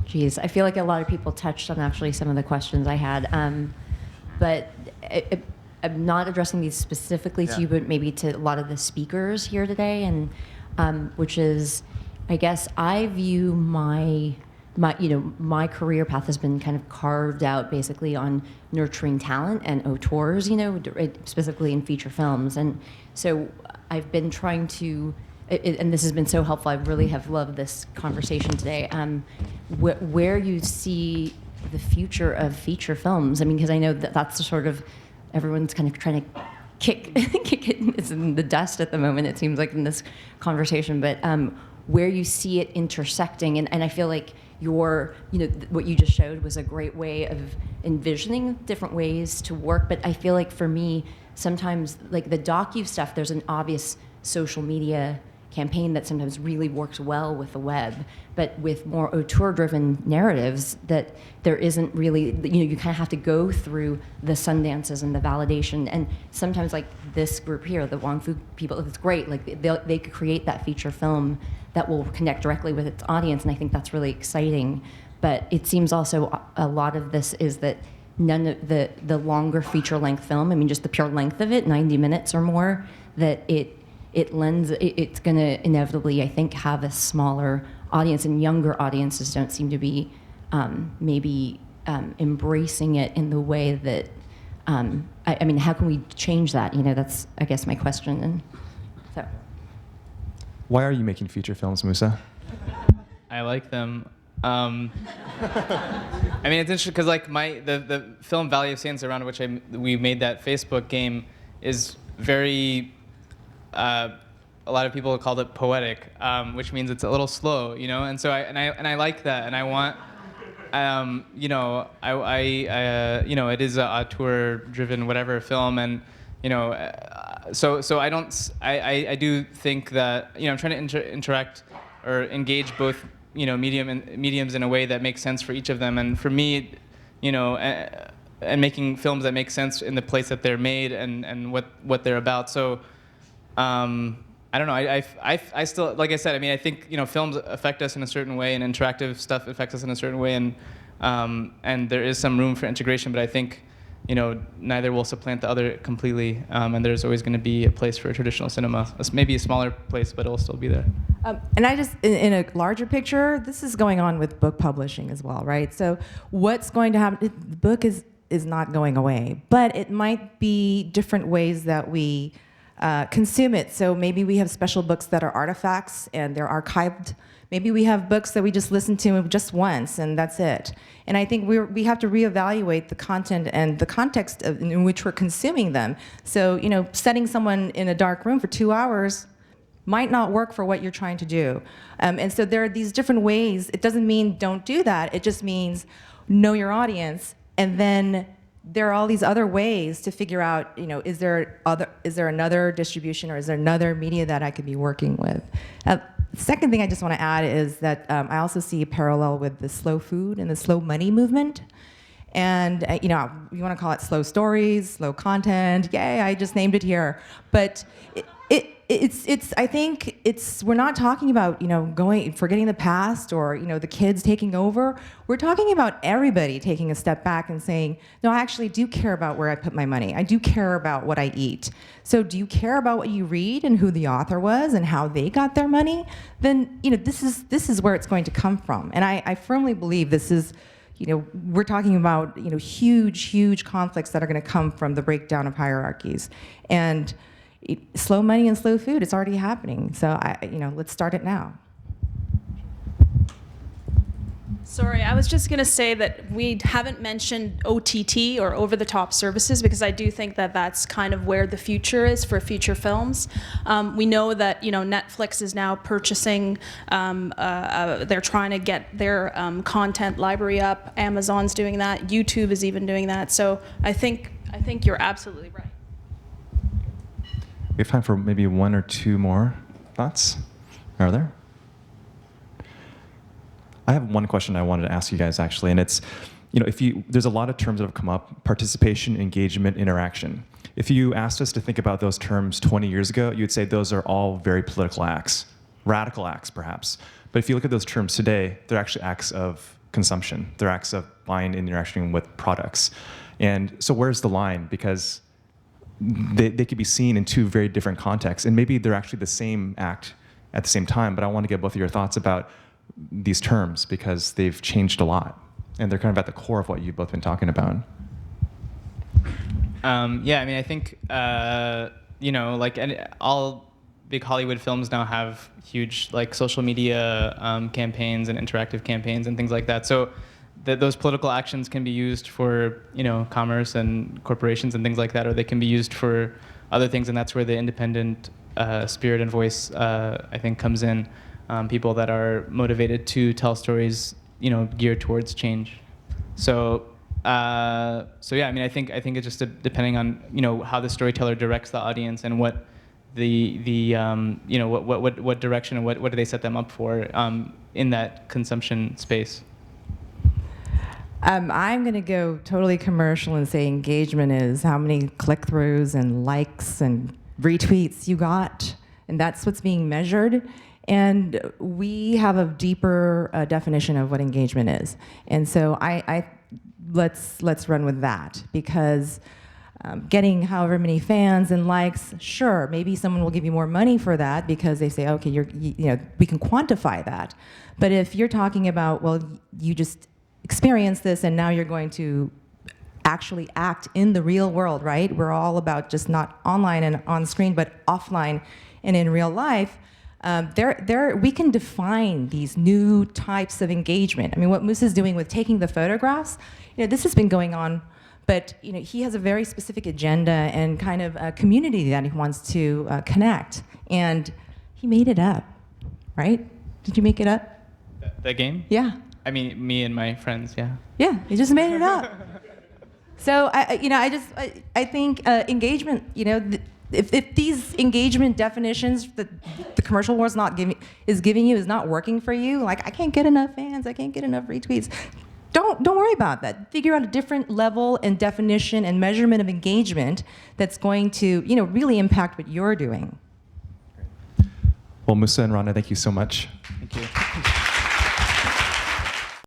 Geez, I feel like a lot of people touched on actually some of the questions I had, but I'm not addressing these specifically to you, but maybe to a lot of the speakers here today, and which is, I guess I view my career path has been kind of carved out basically on nurturing talent and auteurs, specifically in feature films, and so I've been trying to. And this has been so helpful. I really have loved this conversation today. Where you see the future of feature films? I mean, because I know that that's the sort of everyone's kind of trying to kick it in the dust at the moment. It seems like in this conversation, but where you see it intersecting, and I feel like what you just showed was a great way of envisioning different ways to work. But I feel like for me, sometimes like the docu stuff, there's an obvious social media campaign that sometimes really works well with the web, but with more auteur-driven narratives that there isn't really, you kind of have to go through the Sundances and the validation, and sometimes like this group here, the Wong Fu people, it's great, like they could create that feature film that will connect directly with its audience, and I think that's really exciting. But it seems also a lot of this is that none of the longer feature-length film, I mean just the pure length of it, 90 minutes or more, that it's going to inevitably, I think, have a smaller audience, and younger audiences don't seem to be embracing it in the way that, I mean, how can we change that? That's, I guess, my question. And so. Why are you making feature films, Musa? I like them. I mean, it's interesting because like the film Valley of Saints, around which we made that Facebook game, is very. A lot of people called it poetic, which means it's a little slow, And so I like that, and I want, it is a auteur-driven whatever film, and so I do think that I'm trying to interact or engage both mediums in a way that makes sense for each of them, and for me, and making films that make sense in the place that they're made and what they're about. So. I don't know. I still, like I said, I mean, I think films affect us in a certain way, and interactive stuff affects us in a certain way, and there is some room for integration. But I think neither will supplant the other completely, and there's always going to be a place for traditional cinema. Maybe a smaller place, but it'll still be there. And I just, in a larger picture, this is going on with book publishing as well, right? So what's going to happen? The book is not going away, but it might be different ways that we. Consume it. So maybe we have special books that are artifacts and they're archived. Maybe we have books that we just listen to just once and that's it. And I think we have to reevaluate the content and the context in which we're consuming them. So setting someone in a dark room for 2 hours might not work for what you're trying to do. And so there are these different ways. It doesn't mean don't do that. It just means know your audience, and then there are all these other ways to figure out, is there another distribution, or is there another media that I could be working with? The second thing I just want to add is that I also see a parallel with the slow food and the slow money movement. And, you want to call it slow stories, slow content. Yay, I just named it here. But I think we're not talking about, forgetting the past or, the kids taking over. We're talking about everybody taking a step back and saying, no, I actually do care about where I put my money. I do care about what I eat. So do you care about what you read and who the author was and how they got their money? Then, this is where it's going to come from. And I firmly believe this is, we're talking about, huge conflicts that are going to come from the breakdown of hierarchies. And slow money and slow food, it's already happening. So let's start it now. Sorry, I was just going to say that we haven't mentioned OTT or over-the-top services, because I do think that that's kind of where the future is for feature films. We know that Netflix is now purchasing, they're trying to get their content library up. Amazon's doing that. YouTube is even doing that. So I think you're absolutely right. We have time for maybe one or two more thoughts. Are there? I have one question I wanted to ask you guys, actually, and it's, there's a lot of terms that have come up: participation, engagement, interaction. If you asked us to think about those terms 20 years ago, you'd say those are all very political acts, radical acts, perhaps. But if you look at those terms today, they're actually acts of consumption, their acts of buying and interacting with products. And so where's the line? Because they could be seen in two very different contexts, and maybe they're actually the same act at the same time, but I want to get both of your thoughts about these terms because they've changed a lot, and they're kind of at the core of what you've both been talking about. Yeah, I mean, I think, like all big Hollywood films now have huge like social media campaigns and interactive campaigns and things like that. So those political actions can be used for, commerce and corporations and things like that, or they can be used for other things, and that's where the independent spirit and voice, I think, comes in. People that are motivated to tell stories, geared towards change. So yeah, I mean, I think it's just depending on, how the storyteller directs the audience and what what direction and what do they set them up for in that consumption space. I'm going to go totally commercial and say engagement is how many click-throughs and likes and retweets you got, and that's what's being measured. And we have a deeper definition of what engagement is. And so let's run with that, because getting however many fans and likes, sure, maybe someone will give you more money for that because they say, okay, we can quantify that. But if you're talking about, well, you just experience this and now you're going to actually act in the real world, right? We're all about just not online and on screen, but offline and in real life. We can define these new types of engagement. I mean, what Musa is doing with taking the photographs, this has been going on, but he has a very specific agenda and kind of a community that he wants to connect, and he made it up, right? Did you make it up? The game? Yeah. I mean, me and my friends, yeah. Yeah, he just made it up. So I think engagement, if these engagement definitions that the commercial world is giving you is not working for you, like I can't get enough fans, I can't get enough retweets, don't worry about that. Figure out a different level and definition and measurement of engagement that's going to really impact what you're doing. Well, Musa and Rana, thank you so much. Thank you.